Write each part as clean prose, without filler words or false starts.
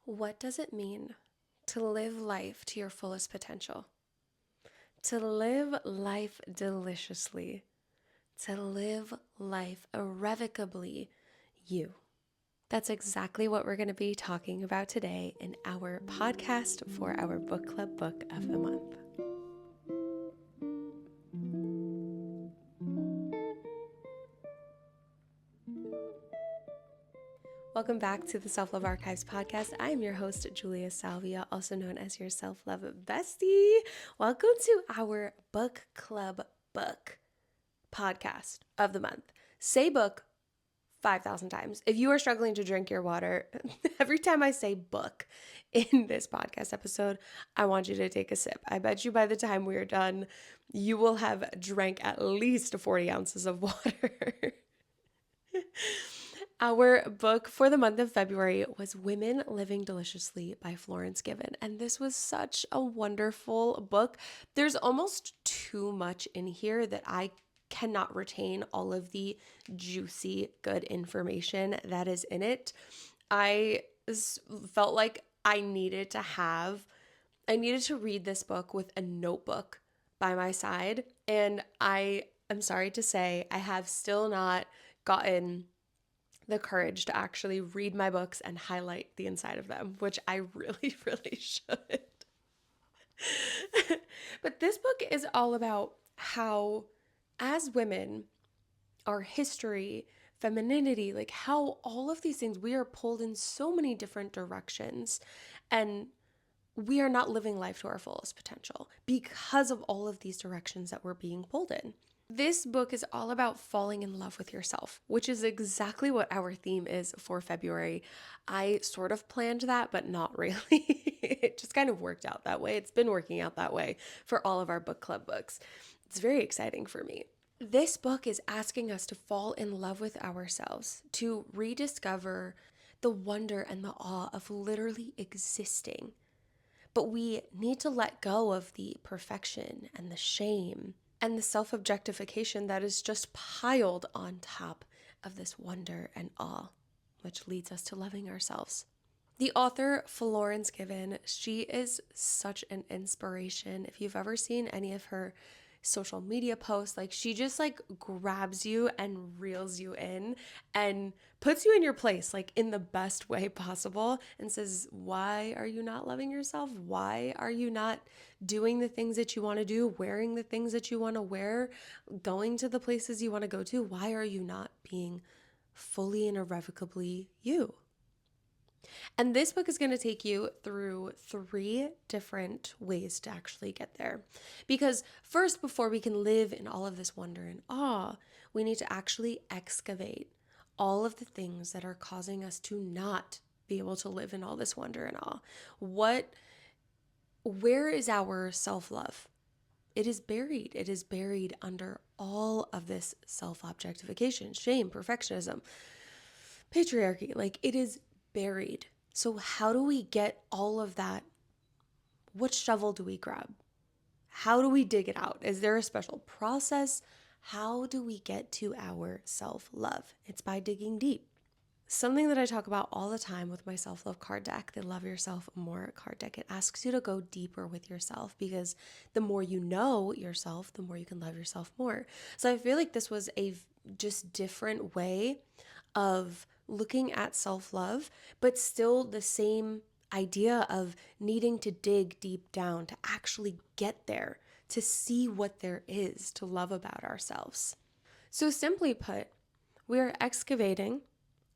What does it mean to live life to your fullest potential? To live life deliciously, to live life irrevocably you. That's exactly what we're going to be talking about today in our podcast for our book club book of the month. Welcome back to the Self-Love Archives podcast. I am your host, Julia Salvia, also known as your self-love bestie. Welcome to our book club book podcast of the month. Say book 5,000 times. If you are struggling to drink your water, every time I say book in this podcast episode, I want you to take a sip. I bet you by the time we are done, you will have drank at least 40 ounces of water. Our book for the month of February was Women Living Deliciously by Florence Given. And this was such a wonderful book. There's almost too much in here that I cannot retain all of the juicy, good information that is in it. I felt like I needed to read this book with a notebook by my side. And I am sorry to say, I have still not gotten the courage to actually read my books and highlight the inside of them, which I really, really should. But this book is all about how, as women, our history, femininity, like how all of these things, we are pulled in so many different directions, and we are not living life to our fullest potential because of all of these directions that we're being pulled in. This book is all about falling in love with yourself, which is exactly what our theme is for February. I sort of planned that, but not really. It just kind of worked out that way. It's been working out that way for all of our book club books. It's very exciting for me. This book is asking us to fall in love with ourselves, to rediscover the wonder and the awe of literally existing. But we need to let go of the perfection and the shame and the self-objectification that is just piled on top of this wonder and awe, which leads us to loving ourselves. The author, Florence Given, she is such an inspiration. If you've ever seen any of her social media posts, like she just like grabs you and reels you in and puts you in your place, like in the best way possible, and says, why are you not loving yourself? Why are you not doing the things that you want to do, wearing the things that you want to wear, going to the places you want to go to? Why are you not being fully and irrevocably you? And this book is going to take you through 3 different ways to actually get there. Because first, before we can live in all of this wonder and awe, we need to actually excavate all of the things that are causing us to not be able to live in all this wonder and awe. Where is our self-love? It is buried. It is buried under all of this self-objectification, shame, perfectionism, patriarchy. Like, it is buried. So how do we get all of that? What shovel do we grab? How do we dig it out? Is there a special process? How do we get to our self-love? It's by digging deep. Something that I talk about all the time with my self-love card deck, the Love Yourself More card deck, it asks you to go deeper with yourself, because the more you know yourself, the more you can love yourself more. So I feel like this was a just different way of looking at self-love, but still the same idea of needing to dig deep down to actually get there, to see what there is to love about ourselves. So simply put, we are excavating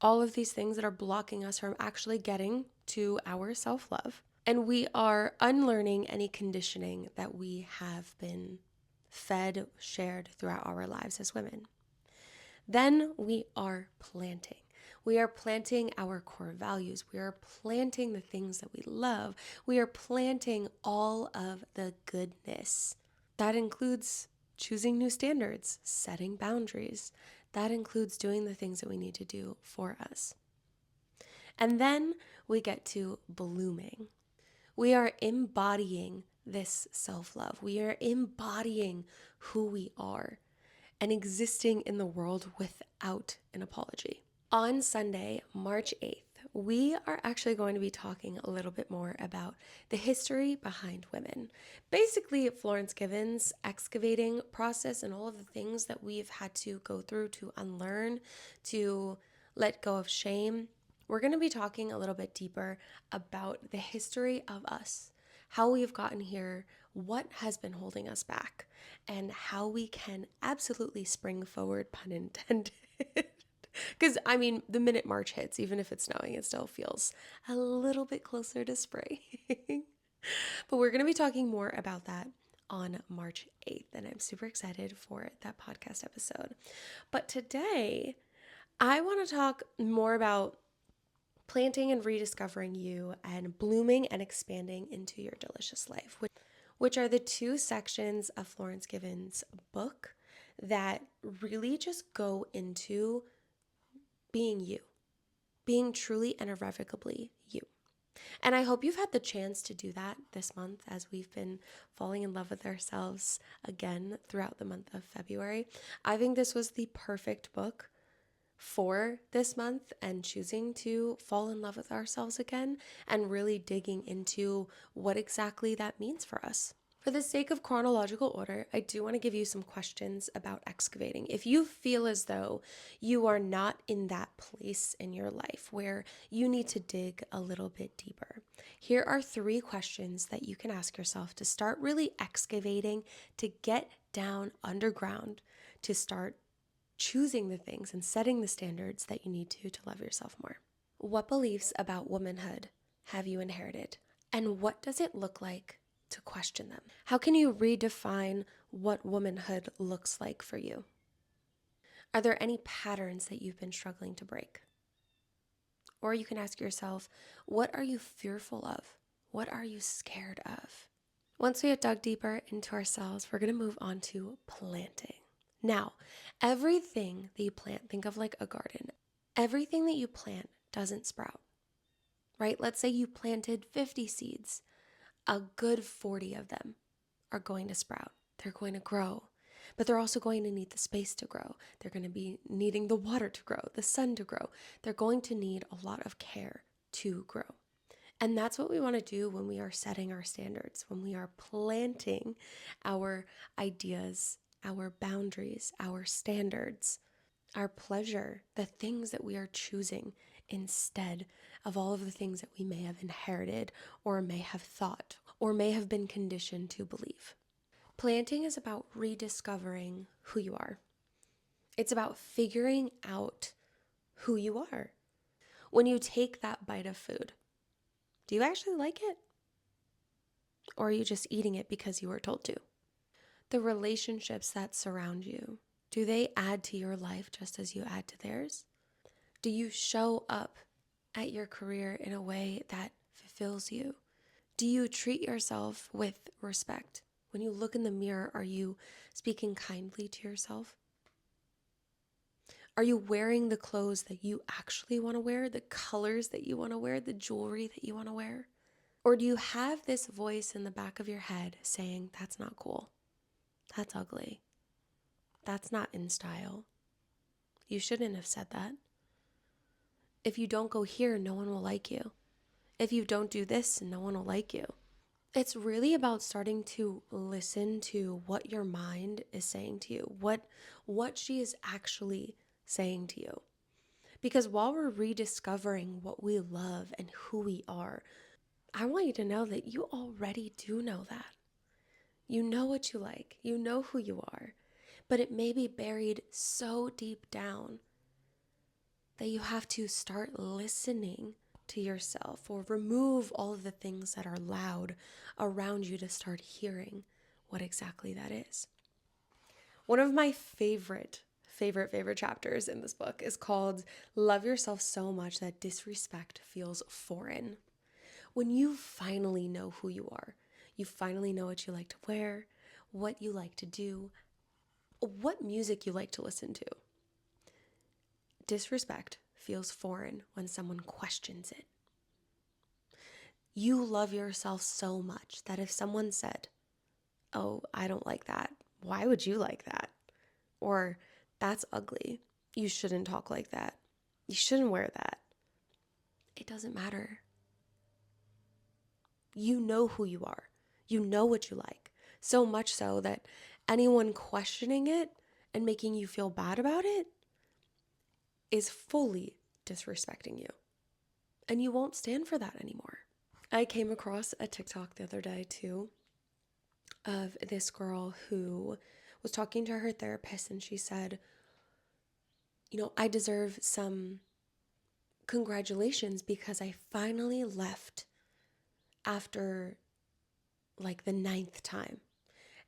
all of these things that are blocking us from actually getting to our self-love. And we are unlearning any conditioning that we have been fed, shared throughout our lives as women. Then we are planting. We are planting our core values. We are planting the things that we love. We are planting all of the goodness. That includes choosing new standards, setting boundaries. That includes doing the things that we need to do for us. And then we get to blooming. We are embodying this self-love. We are embodying who we are and existing in the world without an apology. On Sunday, March 8th, we are actually going to be talking a little bit more about the history behind women. Basically, Florence Given's excavating process and all of the things that we've had to go through to unlearn, to let go of shame. We're going to be talking a little bit deeper about the history of us, how we've gotten here, what has been holding us back, and how we can absolutely spring forward, pun intended. Because, I mean, the minute March hits, even if it's snowing, it still feels a little bit closer to spring. But we're going to be talking more about that on March 8th, and I'm super excited for that podcast episode. But today, I want to talk more about planting and rediscovering you and blooming and expanding into your delicious life, which are the two sections of Florence Given's book that really just go into being you, being truly and irrevocably you. And I hope you've had the chance to do that this month as we've been falling in love with ourselves again throughout the month of February. I think this was the perfect book for this month and choosing to fall in love with ourselves again and really digging into what exactly that means for us. For the sake of chronological order, I do want to give you some questions about excavating. If you feel as though you are not in that place in your life where you need to dig a little bit deeper, here are 3 questions that you can ask yourself to start really excavating, to get down underground, to start choosing the things and setting the standards that you need to love yourself more. What beliefs about womanhood have you inherited? And what does it look like to question them? How can you redefine what womanhood looks like for you? Are there any patterns that you've been struggling to break? Or you can ask yourself, what are you fearful of? What are you scared of? Once we have dug deeper into ourselves, we're going to move on to planting. Now, everything that you plant, think of like a garden. Everything that you plant doesn't sprout, right? Let's say you planted 50 seeds. A good 40 of them are going to sprout. They're going to grow, but they're also going to need the space to grow. They're going to be needing the water to grow, the sun to grow. They're going to need a lot of care to grow. And that's what we want to do when we are setting our standards, when we are planting our ideas, our boundaries, our standards, our pleasure, the things that we are choosing instead of all of the things that we may have inherited or may have thought or may have been conditioned to believe. Planting is about rediscovering who you are. It's about figuring out who you are. When you take that bite of food, do you actually like it? Or are you just eating it because you were told to? The relationships that surround you, do they add to your life just as you add to theirs? Do you show up at your career in a way that fulfills you? Do you treat yourself with respect? When you look in the mirror, are you speaking kindly to yourself? Are you wearing the clothes that you actually want to wear, the colors that you want to wear, the jewelry that you want to wear? Or do you have this voice in the back of your head saying, that's not cool, that's ugly, that's not in style, you shouldn't have said that? If you don't go here, no one will like you. If you don't do this, no one will like you. It's really about starting to listen to what your mind is saying to you, what she is actually saying to you. Because while we're rediscovering what we love and who we are, I want you to know that you already do know that. You know what you like, you know who you are, but it may be buried so deep down that you have to start listening to yourself or remove all of the things that are loud around you to start hearing what exactly that is. One of my favorite chapters in this book is called Love Yourself So Much That Disrespect Feels Foreign. When you finally know who you are, you finally know what you like to wear, what you like to do, what music you like to listen to. Disrespect feels foreign when someone questions it. You love yourself so much that if someone said, oh, I don't like that, why would you like that? Or, that's ugly, you shouldn't talk like that, you shouldn't wear that. it doesn't matter. You know who you are. You know what you like. So much so that anyone questioning it and making you feel bad about it is fully disrespecting you. And you won't stand for that anymore. I came across a TikTok the other day too of this girl who was talking to her therapist, and she said, I deserve some congratulations because I finally left after like the 9th time.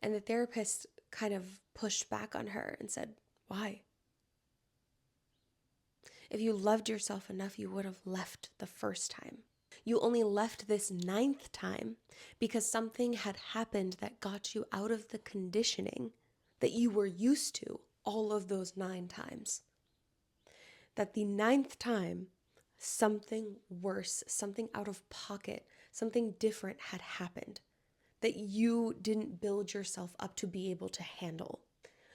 And the therapist kind of pushed back on her and said, why? If you loved yourself enough, you would have left the first time. You only left this 9th time because something had happened that got you out of the conditioning that you were used to all of those 9 times. That the 9th time, something worse, something out of pocket, something different had happened that you didn't build yourself up to be able to handle.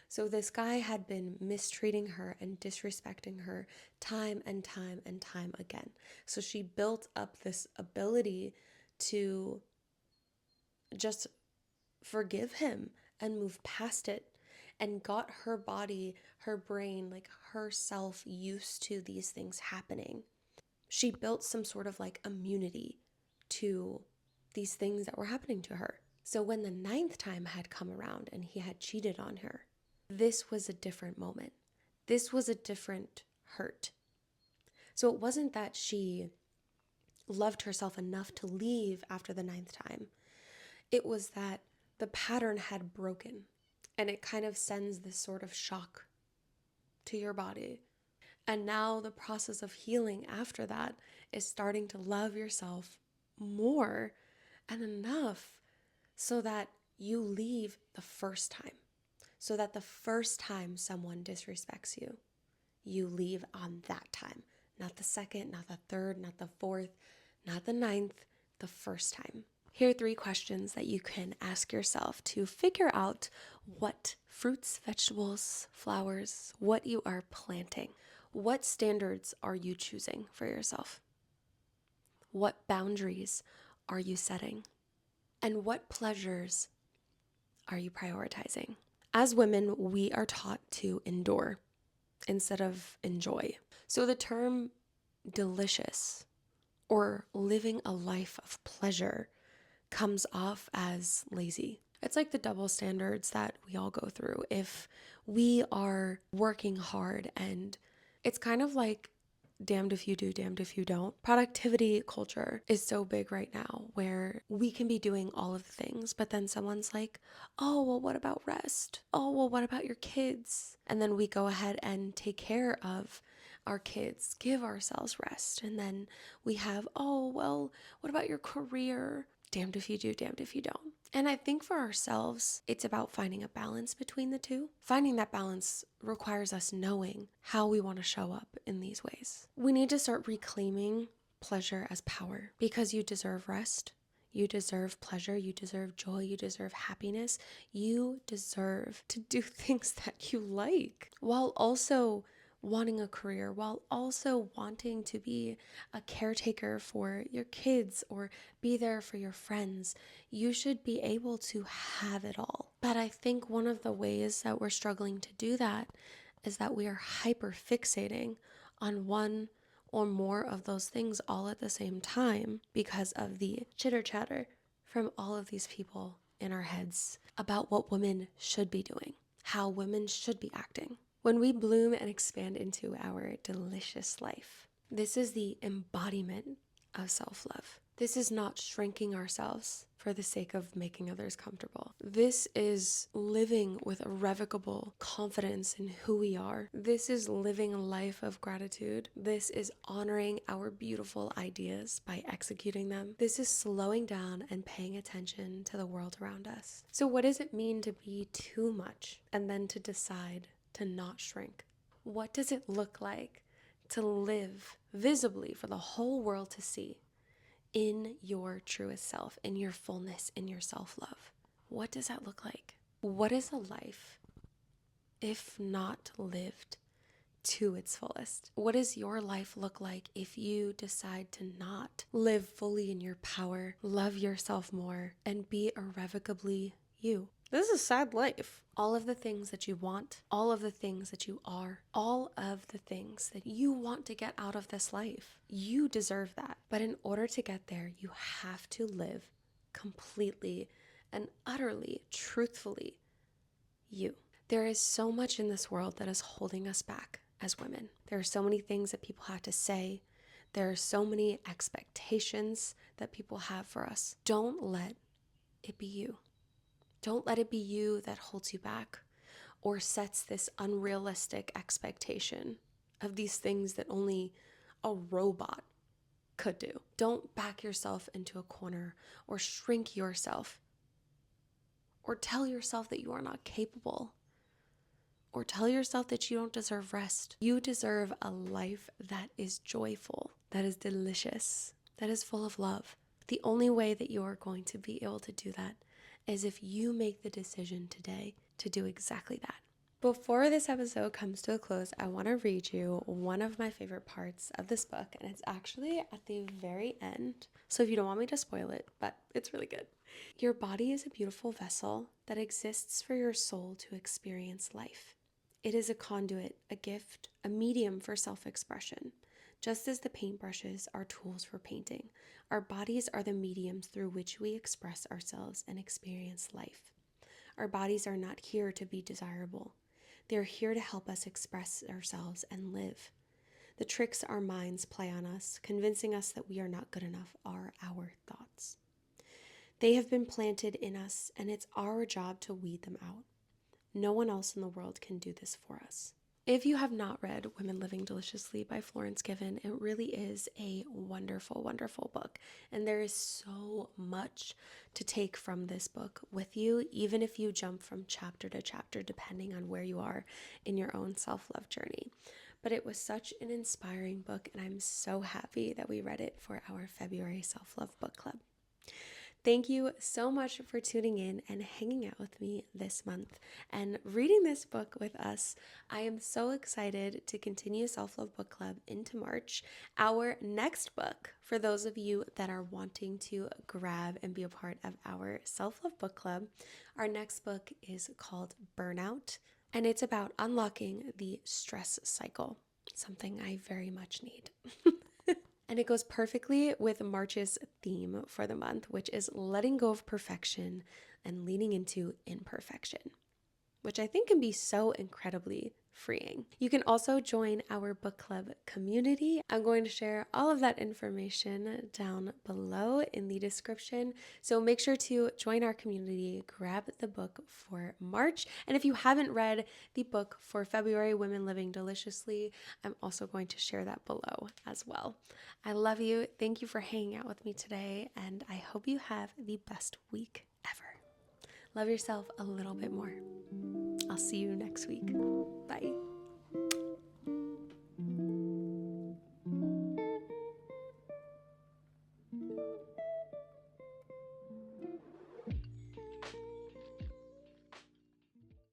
So this guy had been mistreating her and disrespecting her time and time and time again. So she built up this ability to just forgive him and move past it, and got her body, her brain, like herself used to these things happening. She built some sort of like immunity to these things that were happening to her. So when the 9th time had come around and he had cheated on her, this was a different moment. This was a different hurt. So it wasn't that she loved herself enough to leave after the 9th time. It was that the pattern had broken, and it kind of sends this sort of shock to your body. And now the process of healing after that is starting to love yourself more and enough so that you leave the first time. So that the first time someone disrespects you, you leave on that time. Not the 2nd, not the 3rd, not the 4th, not the 9th, the first time. Here are 3 questions that you can ask yourself to figure out what fruits, vegetables, flowers, what you are planting. What standards are you choosing for yourself? What boundaries are you setting? And what pleasures are you prioritizing? As women, we are taught to endure instead of enjoy. So the term delicious or living a life of pleasure comes off as lazy. It's like the double standards that we all go through. If we are working hard, and it's kind of like damned if you do, damned if you don't. Productivity culture is so big right now where we can be doing all of the things, but then someone's like, oh, well, what about rest? Oh, well, what about your kids? And then we go ahead and take care of our kids, give ourselves rest. And then we have, oh, well, what about your career? Damned if you do, damned if you don't. And I think for ourselves, it's about finding a balance between the two. Finding that balance requires us knowing how we want to show up in these ways. We need to start reclaiming pleasure as power, because you deserve rest. You deserve pleasure. You deserve joy. You deserve happiness. You deserve to do things that you like while also wanting a career, while also wanting to be a caretaker for your kids or be there for your friends. You should be able to have it all. But I think one of the ways that we're struggling to do that is that we are hyper fixating on one or more of those things all at the same time because of the chitter chatter from all of these people in our heads about what women should be doing, how women should be acting. When we bloom and expand into our delicious life, this is the embodiment of self-love. This is not shrinking ourselves for the sake of making others comfortable. This is living with irrevocable confidence in who we are. This is living a life of gratitude. This is honoring our beautiful ideas by executing them. This is slowing down and paying attention to the world around us. So what does it mean to be too much and then to decide to not shrink? What does it look like to live visibly for the whole world to see in your truest self, in your fullness, in your self-love? What does that look like? What is a life, if not lived, to its fullest? What does your life look like if you decide to not live fully in your power, love yourself more, and be irrevocably you? This is a sad life. All of the things that you want, all of the things that you are, all of the things that you want to get out of this life, you deserve that. But in order to get there, you have to live completely and utterly, truthfully, you. There is so much in this world that is holding us back as women. There are so many things that people have to say. There are so many expectations that people have for us. Don't let it be you. Don't let it be you that holds you back or sets this unrealistic expectation of these things that only a robot could do. Don't back yourself into a corner or shrink yourself or tell yourself that you are not capable or tell yourself that you don't deserve rest. You deserve a life that is joyful, that is delicious, that is full of love. The only way that you are going to be able to do that is if you make the decision today to do exactly that. Before this episode comes to a close, I want to read you one of my favorite parts of this book, and it's actually at the very end. So if you don't want me to spoil it, but it's really good. Your body is a beautiful vessel that exists for your soul to experience life. It is a conduit, a gift, a medium for self-expression. Just as the paintbrushes are tools for painting, our bodies are the mediums through which we express ourselves and experience life. Our bodies are not here to be desirable. They are here to help us express ourselves and live. The tricks our minds play on us, convincing us that we are not good enough, are our thoughts. They have been planted in us, and it's our job to weed them out. No one else in the world can do this for us. If you have not read Women Living Deliciously by Florence Given, it really is a wonderful, wonderful book. And there is so much to take from this book with you, even if you jump from chapter to chapter, depending on where you are in your own self-love journey. But it was such an inspiring book, and I'm so happy that we read it for our February Self-Love Book Club. Thank you so much for tuning in and hanging out with me this month and reading this book with us. I am so excited to continue Self-Love Book Club into March. Our next book, for those of you that are wanting to grab and be a part of our Self-Love Book Club, our next book is called Burnout, and it's about unlocking the stress cycle, something I very much need. And it goes perfectly with March's theme for the month, which is letting go of perfection and leaning into imperfection, which I think can be so incredibly freeing. You can also join our book club community. I'm going to share all of that information down below in the description. So make sure to join our community, grab the book for March. And if you haven't read the book for February, Women Living Deliciously, I'm also going to share that below as well. I love you. Thank you for hanging out with me today, and I hope you have the best week ever. Love yourself a little bit more. I'll see you next week. Bye.